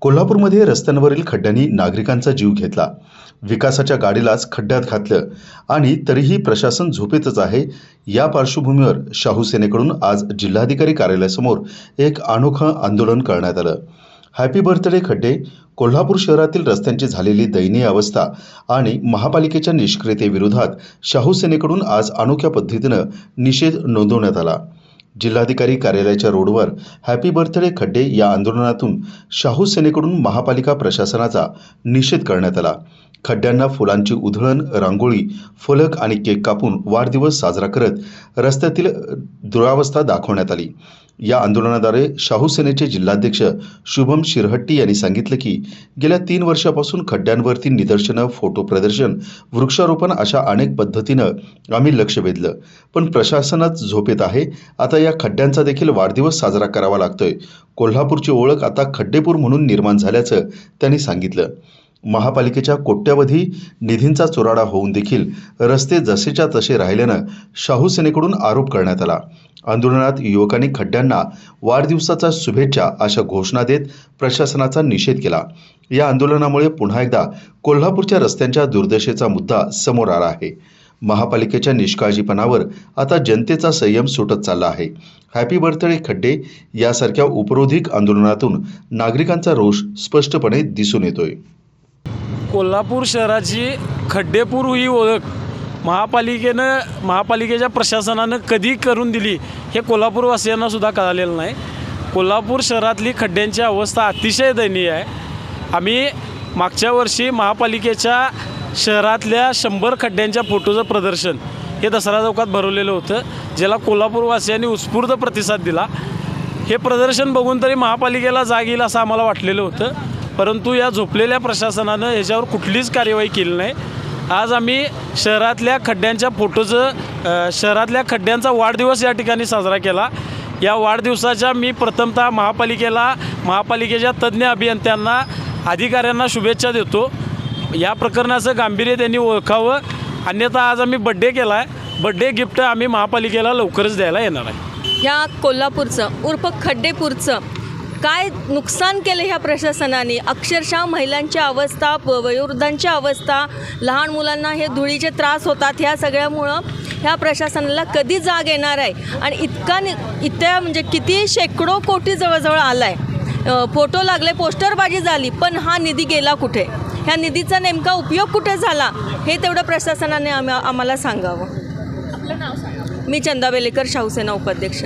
कोल्हापूरमध्ये रस्त्यांवरील खड्ड्यांनी नागरिकांचा जीव घेतला. विकासाच्या गाडीलाच खड्ड्यात घातलं आणि तरीही प्रशासन झोपेतच आहे. या पार्श्वभूमीवर शाहू सेनेकडून आज जिल्हाधिकारी कार्यालयासमोर एक अनोखं आंदोलन करण्यात आलं. हॅपी बर्थडे खड्डे, कोल्हापूर शहरातील रस्त्यांची झालेली दयनीय अवस्था आणि महापालिकेच्या निष्क्रियतेविरोधात शाहू सेनेकडून आज अनोख्या पद्धतीनं निषेध नोंदवण्यात आला. जिल्हाधिकारी कार्यालयाच्या रोडवर हॅपी बर्थडे खड्डे या आंदोलनातून शाहू सेनेकडून महापालिका प्रशासनाचा निषेध करण्यात आला. खड्ड्यांना फुलांची उधळण, रांगोळी, फलक आणि केक कापून वाढदिवस साजरा करत रस्त्यातील दुरावस्था दाखवण्यात आली. या आंदोलनाद्वारे शाहू सेनेचे जिल्हाध्यक्ष शुभम शिरहट्टी यांनी सांगितलं की गेल्या 3 वर्षापासून खड्ड्यांवरती निदर्शनं, फोटो प्रदर्शन, वृक्षारोपण अशा अनेक पद्धतीनं आम्ही लक्ष वेधलं, पण प्रशासनच झोपेत आहे. आता या खड्ड्यांचा देखील वाढदिवस साजरा करावा लागतोय. कोल्हापूरची ओळख आता खड्डेपूर म्हणून निर्माण झाल्याचं त्यांनी सांगितलं. महापालिकेच्या कोट्यवधी निधींचा चुराडा होऊन देखील रस्ते जसेच्या तसे राहिल्यानं शाहू सेनेकडून आरोप करण्यात आला. आंदोलनात युवकांनी खड्ड्यांना वाढदिवसाच्या शुभेच्छा अशा घोषणा देत प्रशासनाचा निषेध केला. या आंदोलनामुळे पुन्हा एकदा कोल्हापूरच्या रस्त्यांच्या दुर्दशेचा मुद्दा समोर आला आहे. महापालिकेच्या निष्काळजीपणावर आता जनतेचा संयम सुटत चालला आहे. हॅपी बर्थडे खड्डे यासारख्या उपरोधिक आंदोलनातून नागरिकांचा रोष स्पष्टपणे दिसून येतोय. कोल्हापूर शहराची खड्डेपूर ही ओळख महापालिकेच्या प्रशासनानं कधी करून दिली हे कोल्हापूरवासियांना सुद्धा कळालेलं नाही. कोल्हापूर शहरातली खड्ड्यांची अवस्था अतिशय दयनीय आहे. आम्ही मागच्या वर्षी महापालिकेच्या शहरातल्या 100 खड्ड्यांच्या फोटोचं प्रदर्शन हे दसरा चौकात भरवलेलं होतं, ज्याला कोल्हापूरवासियांनी उत्स्फूर्त प्रतिसाद दिला. हे प्रदर्शन बघून तरी महापालिकेला जाग येईल असं आम्हाला वाटलेलं होतं, परंतु या झोपलेल्या प्रशासनानं ह्याच्यावर कुठलीच कार्यवाही केली नाही. आज आम्ही शहरातल्या खड्ड्यांचा वाढदिवस या ठिकाणी साजरा केला. या वाढदिवसाच्या मी प्रथमतः महापालिकेच्या तज्ज्ञ अभियंत्यांना, अधिकाऱ्यांना शुभेच्छा देतो. या प्रकरणाचं गांभीर्य त्यांनी ओळखावं, अन्यथा आज आम्ही बड्डे केला आहे. बड्डे गिफ्ट आम्ही महापालिकेला लवकरच द्यायला येणार आहे. ह्या कोल्हापूरचं उर्फ खड्डेपूरचं काय नुकसान केलं ह्या प्रशासनाने. अक्षरशः महिलांची अवस्था, वयोवृद्धांची अवस्था, लहान मुलांना हे धुळीचे त्रास होतात. ह्या सगळ्यामुळं ह्या प्रशासनाला कधी जाग येणार आहे. आणि इतक्या म्हणजे किती शेकडो कोटी जवळजवळ आला आहे. फोटो लागले, पोस्टरबाजी झाली, पण हा निधी गेला कुठे? ह्या निधीचा नेमका उपयोग कुठे झाला हे तेवढं प्रशासनाने आम्हाला सांगावं. आपलं नाव सांगा. मी चंदा बेलेकर, शाहू सेना उपाध्यक्ष.